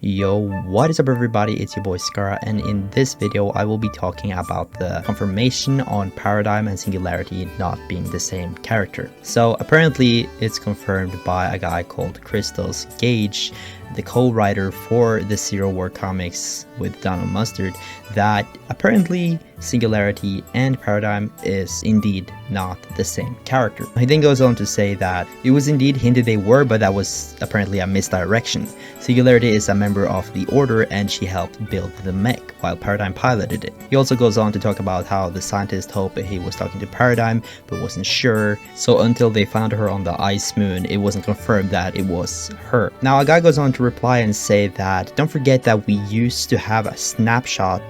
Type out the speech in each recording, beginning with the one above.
Yo, what is up everybody, it's your boy Skara, and in this video I will be talking about the confirmation on Paradigm and Singularity not being the same character. So apparently it's confirmed by a guy called Christos Gage, the co-writer for the Zero War comics with Donald Mustard, that apparently Singularity and Paradigm is indeed not the same character. He then goes on to say that it was indeed hinted they were, but that was apparently a misdirection. Singularity is a member of the Order and she helped build the mech, while Paradigm piloted it. He also goes on to talk about how the scientist hoped he was talking to Paradigm, but wasn't sure. So until they found her on the ice moon, it wasn't confirmed that it was her. Now a guy goes on to reply and say that don't forget that we used to have a snapshot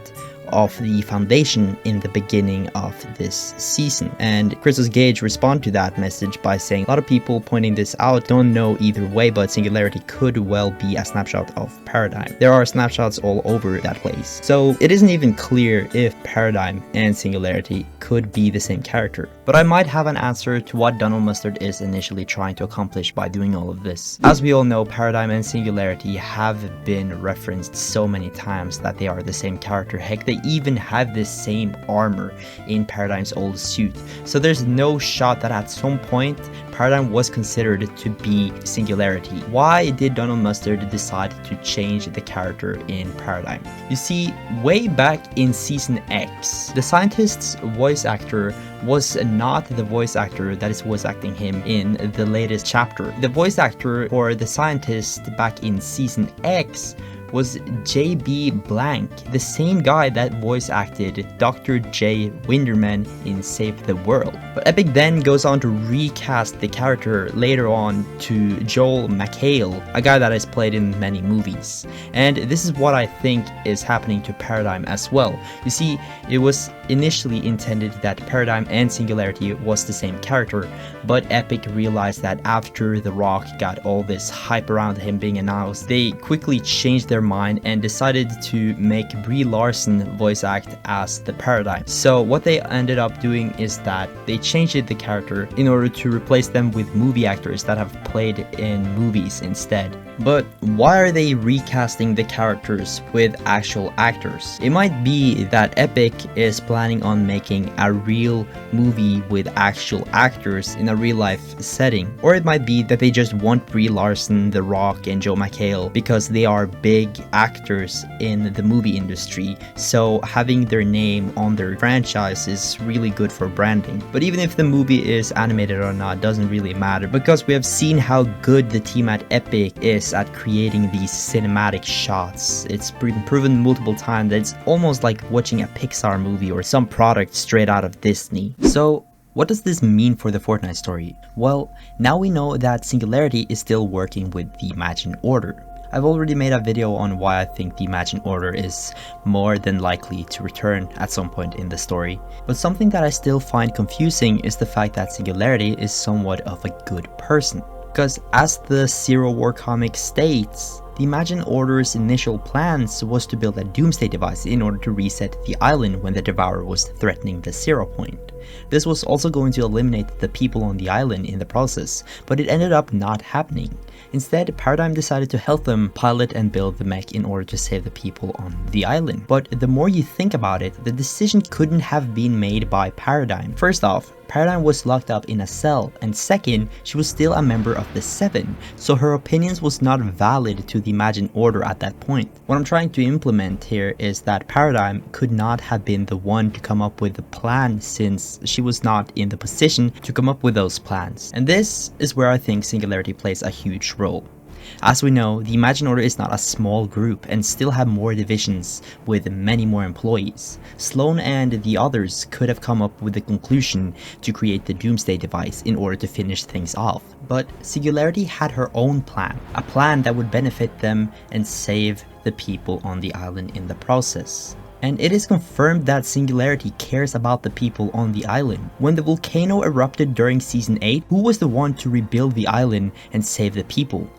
of the Foundation in the beginning of this season. And Christos Gage responded to that message by saying a lot of people pointing this out don't know either way, but Singularity could well be a snapshot of Paradigm. There are snapshots all over that place. So it isn't even clear if Paradigm and Singularity could be the same character. But I might have an answer to what Donald Mustard is initially trying to accomplish by doing all of this. As we all know, Paradigm and Singularity have been referenced so many times that they are the same character. Heck, they even have this same armor in Paradigm's old suit. So there's no shot that at some point Paradigm was considered to be Singularity. Why did Donald Mustard decide to change the character in Paradigm? You see, way back in Season X, the scientist's voice actor was not the voice actor that is voice acting him in the latest chapter. The voice actor for the scientist back in Season X was J.B. Blank, the same guy that voice acted Dr. J. Winderman in Save the World. But Epic then goes on to recast the character later on to Joel McHale, a guy that has played in many movies. And this is what I think is happening to Paradigm as well. You see, it was initially intended that Paradigm and Singularity was the same character, but Epic realized that after The Rock got all this hype around him being announced, they quickly changed their mind and decided to make Brie Larson voice act as the Paradigm. So what they ended up doing is that they changed the character in order to replace them with movie actors that have played in movies instead. But why are they recasting the characters with actual actors? It might be that Epic is planning on making a real movie with actual actors in a real life setting. Or it might be that they just want Brie Larson, The Rock, and Joe McHale because they are big actors in the movie industry. So having their name on their franchise is really good for branding. But even if the movie is animated or not doesn't really matter, because we have seen how good the team at Epic is at creating these cinematic shots. It's been proven multiple times that it's almost like watching a Pixar movie or some product straight out of Disney. So what does this mean for the Fortnite story? Well, now we know that Singularity is still working with the Imagine Order. I've already made a video on why I think the Imagine Order is more than likely to return at some point in the story. But something that I still find confusing is the fact that Singularity is somewhat of a good person. Because as the Zero War comic states, the Imagine Order's initial plans was to build a doomsday device in order to reset the island when the Devourer was threatening the 0 point. This was also going to eliminate the people on the island in the process, but it ended up not happening. Instead, Paradigm decided to help them pilot and build the mech in order to save the people on the island. But the more you think about it, the decision couldn't have been made by Paradigm. First off, Paradigm was locked up in a cell, and second, she was still a member of the Seven, so her opinions was not valid to the Imagine Order at that point. What I'm trying to implement here is that Paradigm could not have been the one to come up with the plan since she was not in the position to come up with those plans. And this is where I think Singularity plays a huge role. As we know, the Imagine Order is not a small group and still have more divisions with many more employees. Sloan and the others could have come up with the conclusion to create the Doomsday device in order to finish things off. But Singularity had her own plan, a plan that would benefit them and save the people on the island in the process. And it is confirmed that Singularity cares about the people on the island. When the volcano erupted during Season 8, who was the one to rebuild the island and save the people?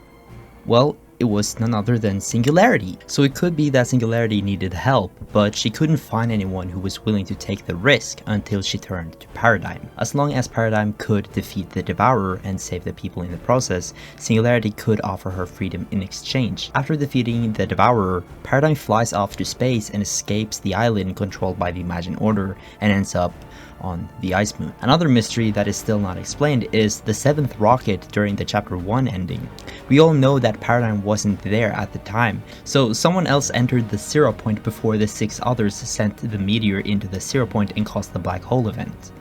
Well, it was none other than Singularity. So it could be that Singularity needed help, but she couldn't find anyone who was willing to take the risk until she turned to Paradigm. As long as Paradigm could defeat the Devourer and save the people in the process, Singularity could offer her freedom in exchange. After defeating the Devourer, Paradigm flies off to space and escapes the island controlled by the Imagined Order and ends up on the Ice Moon. Another mystery that is still not explained is the 7th rocket during the chapter 1 ending. We all know that Paradigm wasn't there at the time, so someone else entered the 0 point before the 6 others sent the meteor into the 0 point and caused the black hole event.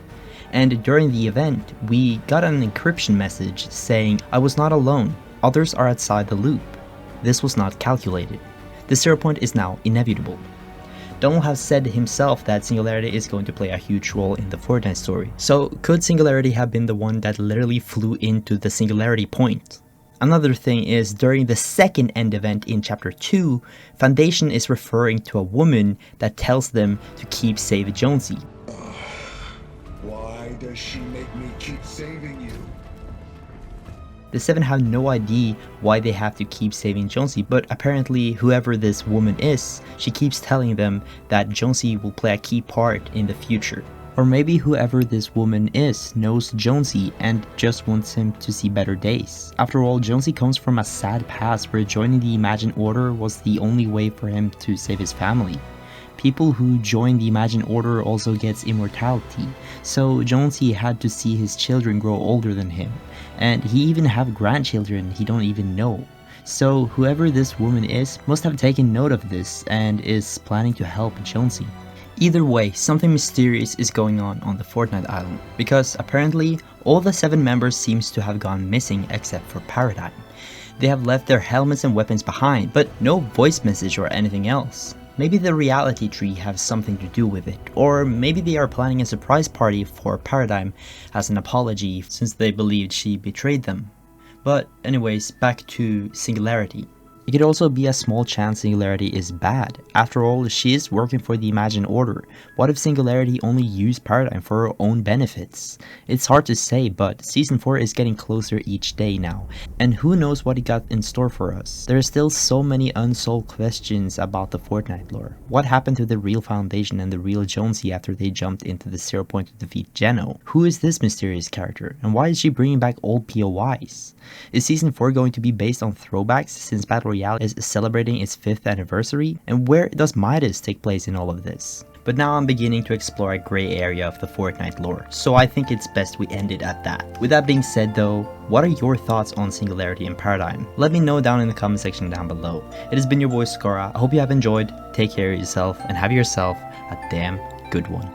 And during the event, we got an encryption message saying, "I was not alone, others are outside the loop. This was not calculated. The 0 point is now inevitable." Donald has said himself that Singularity is going to play a huge role in the Fortnite story. So could Singularity have been the one that literally flew into the Singularity point? Another thing is, during the second end event in chapter 2, Foundation is referring to a woman that tells them to keep saving Jonesy. Why does she make me keep saving you? The 7 have no idea why they have to keep saving Jonesy, but apparently whoever this woman is, she keeps telling them that Jonesy will play a key part in the future. Or maybe whoever this woman is knows Jonesy and just wants him to see better days. After all, Jonesy comes from a sad past where joining the Imagined Order was the only way for him to save his family. People who join the Imagined Order also gets immortality, so Jonesy had to see his children grow older than him, and he even have grandchildren he don't even know. So whoever this woman is must have taken note of this and is planning to help Jonesy. Either way, something mysterious is going on the Fortnite island, because apparently all the 7 members seems to have gone missing except for Paradigm. They have left their helmets and weapons behind, but no voice message or anything else. Maybe the reality tree has something to do with it, or maybe they are planning a surprise party for Paradigm as an apology since they believed she betrayed them. But anyways, back to Singularity. It could also be a small chance Singularity is bad. After all, she is working for the Imagined Order. What if Singularity only used Paradigm for her own benefits? It's hard to say, but Season 4 is getting closer each day now, and who knows what it got in store for us. There are still so many unsolved questions about the Fortnite lore. What happened to the real Foundation and the real Jonesy after they jumped into the 0 point to defeat Geno? Who is this mysterious character, and why is she bringing back old POIs? Is Season 4 going to be based on throwbacks since Battle Royale is celebrating its 5th anniversary? And where does Midas take place in all of this? But now I'm beginning to explore a grey area of the Fortnite lore, so I think it's best we end it at that. With that being said though, what are your thoughts on Singularity and Paradigm? Let me know down in the comment section down below. It has been your boy Skara. I hope you have enjoyed, take care of yourself, and have yourself a damn good one.